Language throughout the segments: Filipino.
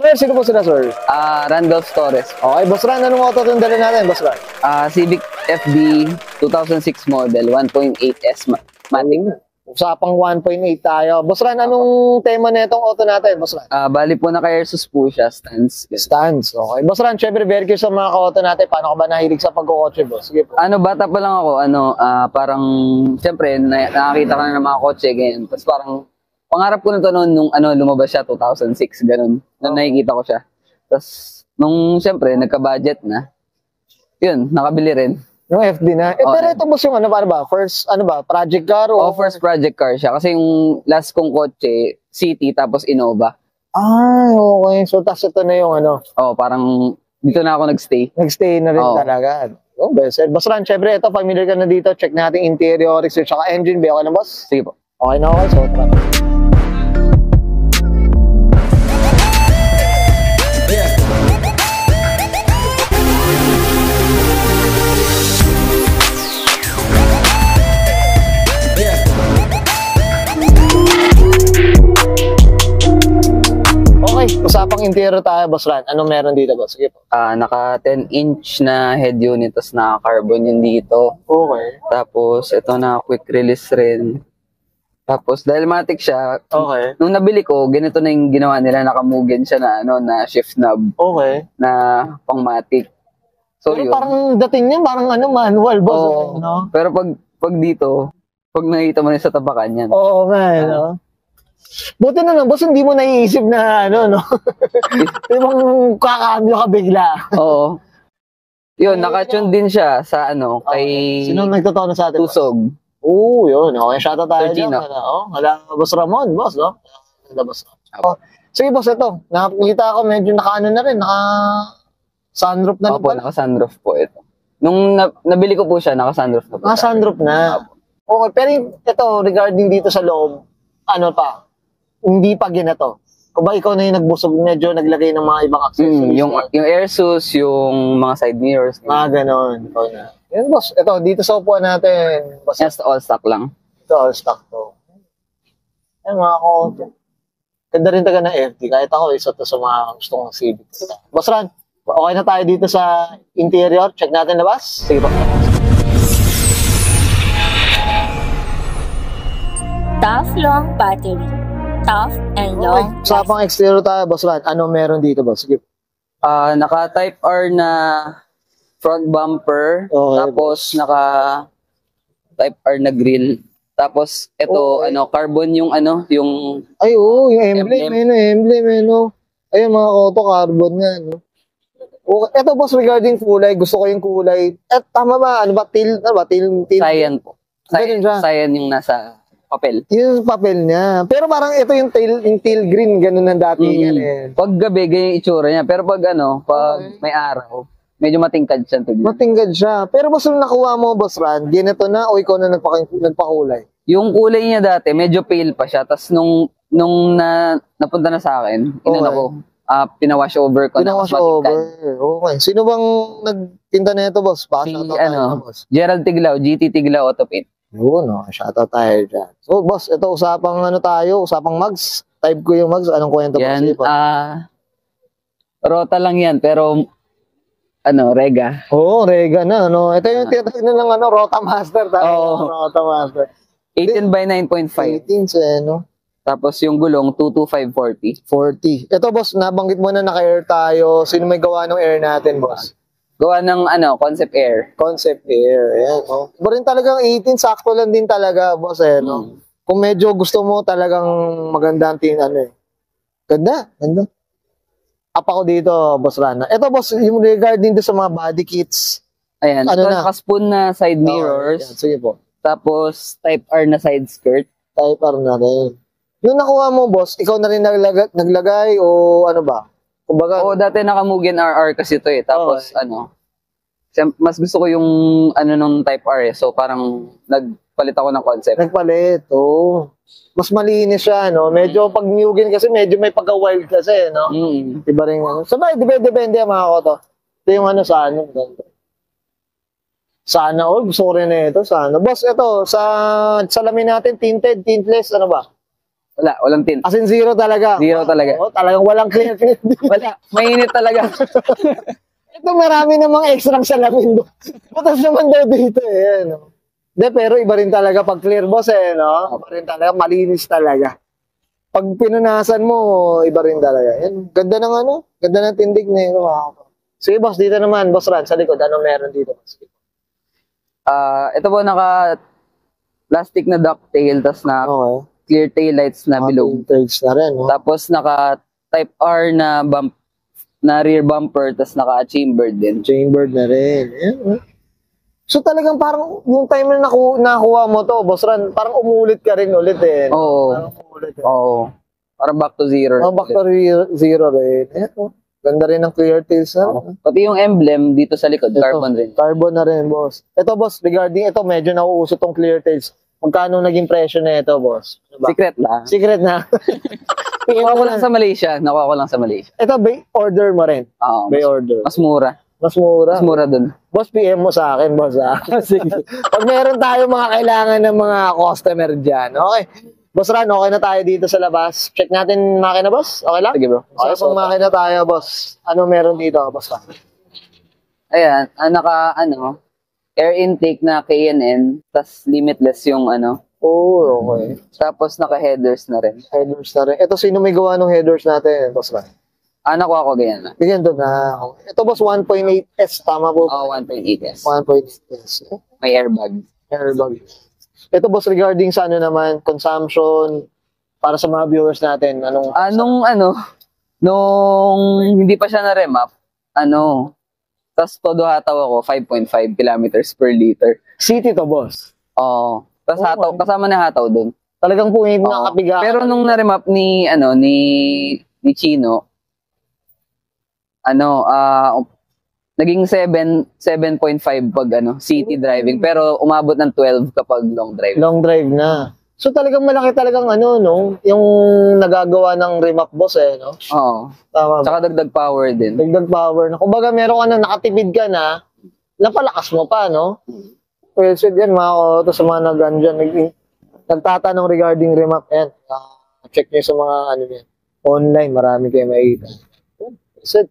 Sir, sino po sila, sir? Randolph Torres. Okay, Boss Ran, anong auto itong dala natin, Boss Ran? Civic FD 2006 model, 1.8S matic. Usapang 1.8 tayo. Boss Ran, anong tema na itong auto natin, Boss Ran? Bali po naka-airsus po siya, stands. Stands, okay. Boss Ran, syempre, very curious sa mga ka-auto natin. Paano ka ba nahilig sa pagkukotse, boss? Sige po. Bata pa lang ako, parang, syempre, nakakita ka na ng mga kotse, ganyan. Tapos parang, pangarap ko na to noon nung lumabas siya, 2006, ganun. Nung nakikita ko siya. Tapos, nung syempre, nagka-budget na, yun, nakabili rin. Yung FD na. Pero ito boss yung paano ba? First, project car o? First project car siya. Kasi yung last kong kotse, City, tapos Innova. Okay. So, tas ito na yung Parang, dito na ako nagstay. Nagstay na rin talaga. Oh, best. Boss Ran, syempre, ito, familiar ka na dito. Check natin interior, research, saka engine. Okay na, boss? Sige po. Okay na, okay. So, tara. Okay, usapang interior tayo, Boss Ran. Anong meron dito, boss? Sige po. Naka 10-inch na head unit, tapos naka-carbon yun dito. Okay. Tapos, ito na quick release rin. Tapos, dahil matic siya, nung nabili ko, ganito na yung ginawa nila, nakamugen siya na, na shift knob. Okay. Na pang matic. So, pero yun. Parang dating niya, parang manual, boss. No? Pero pag dito, pag nakita mo na sa tabakan yan. Oo nga, buti na lang, boss, hindi mo naiisip na, yung kakambyo ka bigla. Oo. Yun, nakatune din siya sa, kay... Sino nagtotoo sa atin? Tusog. Yun. Okay, shoutout tayo dyan. Wala, Boss Ramon, boss, no? Wala, boss. Sige, boss, ito. Nakakita ako, medyo naka-ano na rin, naka-sunroof na rin pala. Naka-sunroof po ito. Nung nabili ko po siya, naka-sunroof na po. Naka-sunroof na. Okay, pero ito, regarding dito sa loob, hindi pa ginato. Kung ba ikaw na yung nagbusog, medyo naglagay ng mga ibang accessories. Yung airsus, yung mga side mirrors. Mga ganon. Ikaw na. Yan, boss. Ito, dito sa upuan natin. Boss, yes, all stock lang. Ito, all stock to. Yan, mga konti. Ganda rin taga ng FD. Kahit ako, isa to sa mga gusto kong Civic. Boss Ran, okay na tayo dito sa interior. Check natin labas. Sige po. Tough long battery. Tough and long. Okay. Sa pang exterior tayo, Boss Ran. Ano meron dito, boss? Sige. Naka Type R na front bumper. Okay. Tapos naka Type R na grill. Tapos ito carbon yung yung yung emblem. Ayun, mga auto carbon nga, Okay. Ito, boss, regarding kulay, gusto ko yung kulay. Tama ba? Teal? Cyan po. Cyan yung nasa papel. Yung papel niya. Pero parang ito yung teal green, ganun ang dati. Pag gabi, ganyan yung itsura niya. Pero pag may araw, medyo matingkad siya. Matingkad siya. Pero boss, nung nakuha mo, Boss Ran, ginito na o ikaw na nagpakulay? Yung kulay niya dati, medyo pale pa siya. Tapos nung napunta na sa akin, pinawash over ko. Pinawash over. Okay. Sino bang nagtinta na ito, boss? Gerald Tiglao, GT Tiglao Auto Paint. Yun, shoutout tayo dyan. So, boss, ito usapang usapang mags. Type ko yung mags. Anong kwento po? Yan, Rota lang yan, pero, Rega. Rega na, Ito yung tinatawag na ng Rota Master. Rota Master. 18 by 9.5. 18, Tapos yung gulong, 225/40. 40. Ito, boss, nabanggit mo na naka-air tayo. Sino may gawa ng air natin, boss? Gawa ng Concept Air. Concept Air, ayan, Iba rin talagang 18, sakto lang din talaga, boss, Kung medyo gusto mo talagang maganda ang Ganda. Apa ko dito, Boss Rana. Ito, boss, yung regarding sa mga body kits. Ayan, ito naka-spoon na side mirrors. Ayan, sige po. Tapos, Type R na side skirt. Type R na rin. Yung nakuha mo, boss, ikaw na rin naglagay o ano ba? Kumbaga, dati naka-Mugen RR kasi ito Tapos, mas gusto ko yung nung Type R So, parang nagpalit ako ng concept. Nagpalit, Mas malinis siya, Medyo pag Mugen kasi, medyo may pagka-wild kasi, Iba rin, Sabay, depende mga koto. Ito yung sana all. Gusto ko rin na ito, sana. Boss, ito, sa salamin natin, tinted, tintless, ano ba? Wala, walang tint. As in zero talaga. Zero talaga. Oo, talagang walang clear tint. Wala, mainit talaga. Ito marami namang extra salamin doon. Butas naman daw dito eh. No? De, pero iba rin talaga pag clear boss eh. No? Iba rin talaga, malinis talaga. Pag pinunasan mo, iba rin talaga. Yan, ganda ng ganda ng tindig na yun. Wow. Sige boss, dito naman, boss Ran, sa likod, ano meron dito? Ito po naka plastic na ducktail, tas na Okay. clear tail lights na bilog. Vintage na rin. No? Tapos naka type R na rear bumper, tas naka chambered din. Chambered na rin. Yan, no? So talagang parang yung time na nakuha mo to, boss Ran, parang umulit ka rin ulit eh. No? Oo. Parang umulit ka. Oo. Parang back to zero. Back to zero rin. Yan, no? Ganda rin ng clear tails na. Pati yung emblem dito sa likod, carbon rin. Carbon na rin, boss. Ito, boss, regarding ito, medyo nauuso tong clear tails. Magkano naging presyo na ito, boss? Ano ba? Secret lang. Secret na. Nakuha ko lang sa Malaysia. Nakuha ko lang sa Malaysia. Ito, bay order mo rin. Oo. Bay order. Mas mura. Mas mura. Mas mura dun. Boss, PM mo sa akin, boss. Sige. Pag meron tayo mga kailangan ng mga customer dyan. Okay. Boss Ran, okay na tayo dito sa labas. Check natin makina, boss. Okay lang? Sige bro. Okay, so makina tayo, boss. Ano meron dito, boss Ran? Ayan. Air intake na K&N. Tas limitless yung Oh, okay. Tapos naka-headers na rin. Headers na rin. Ito, sino may gawa ng headers natin, boss Ran? Nakuha ko ganyan na. Bigyan doon na. Ito, boss, 1.8S. Tama po. Oo, 1.8S. 1.8S. May airbag. Airbag. Ito, boss, regarding sa naman, consumption, para sa mga viewers natin, Nung hindi pa siya na-remap, tas todo hataw ako, 5.5 kilometers per liter. City to, boss. Oo. Tas Oo, hataw, kasama na hataw dun. Talagang punit na Oo. kapiga. Pero nung na-remap ni Chino, naging 7.5 pag city driving, pero umabot ng 12 kapag long drive. Long drive na. So talagang malaki talagang yung nagagawa ng remap, boss eh, no? Oo. Tama ba? Tsaka dagdag power din. Dagdag power na. Kumbaga meron ka na nakatipid ka na, napalakas mo pa, no? Well said yan, mga auto sa mga nagtatanong regarding remap yan. Check nyo sa mga online, marami kayo makikita. Said.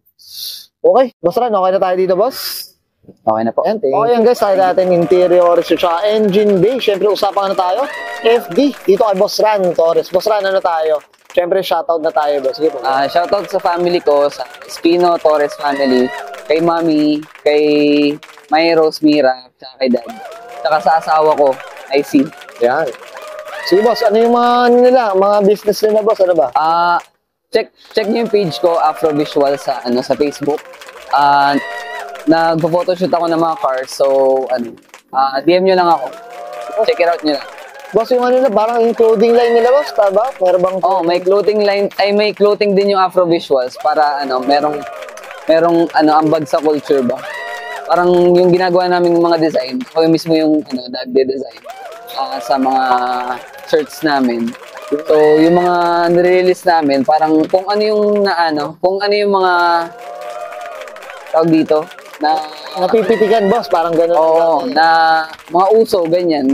Okay, boss Ran, okay na tayo dito, boss? Okay na po. Ayan, okay yan guys, tayo natin interior, tsaka engine bay. Siyempre, usapan tayo. FD, dito kay Boss Ran Torres. Boss Ran, tayo? Siyempre, shoutout na tayo, boss. Sige po. Shoutout sa family ko, sa Espino Torres family, kay Mami, kay May Rose Mira, tsaka kay Dad. Tsaka sa asawa ko, IC. Yan. Sige, boss, ano yung mga business nila, boss? Ano ba? Check niyo yung page ko, Afrovisual sa Facebook. Nagpo-photoshoot ako ng mga cars, so DM nyo lang ako. Check it out nyo lang. Boss, yung parang yung clothing line nila, boss, taba? Meron bang... May clothing line, may clothing din yung Afrovisuals para merong ambag sa culture ba. Parang yung ginagawa namin mga design, ako yung mismo yung nagde-design sa mga shirts namin. So, yung mga nire-release namin, parang kung ano yung mga tawag dito, na napipitikan, boss, parang gano'n. Oo, na mga uso, ganyan.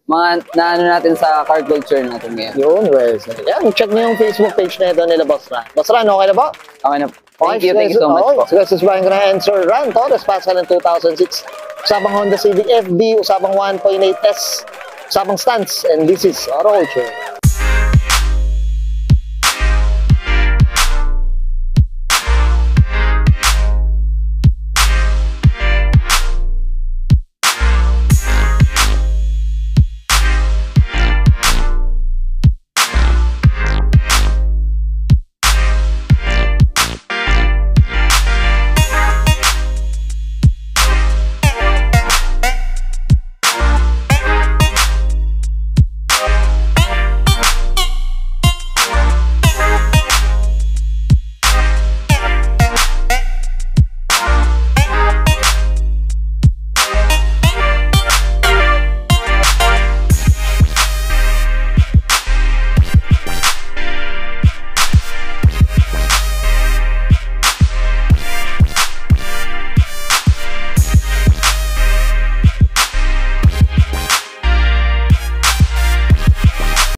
Mga natin sa car culture natin ngayon. Yun, guys. Yan, check nyo yung Facebook page na ito nila, Boss Ran. Boss Ran, okay na ba? Okay na. Thank you so much po. So guys, susbahin ko na answer. Ran Torres, Pascal ng 2006. Usapang Honda Civic FD, usapang 1.8S, usapang stance, and this is Auto Culture.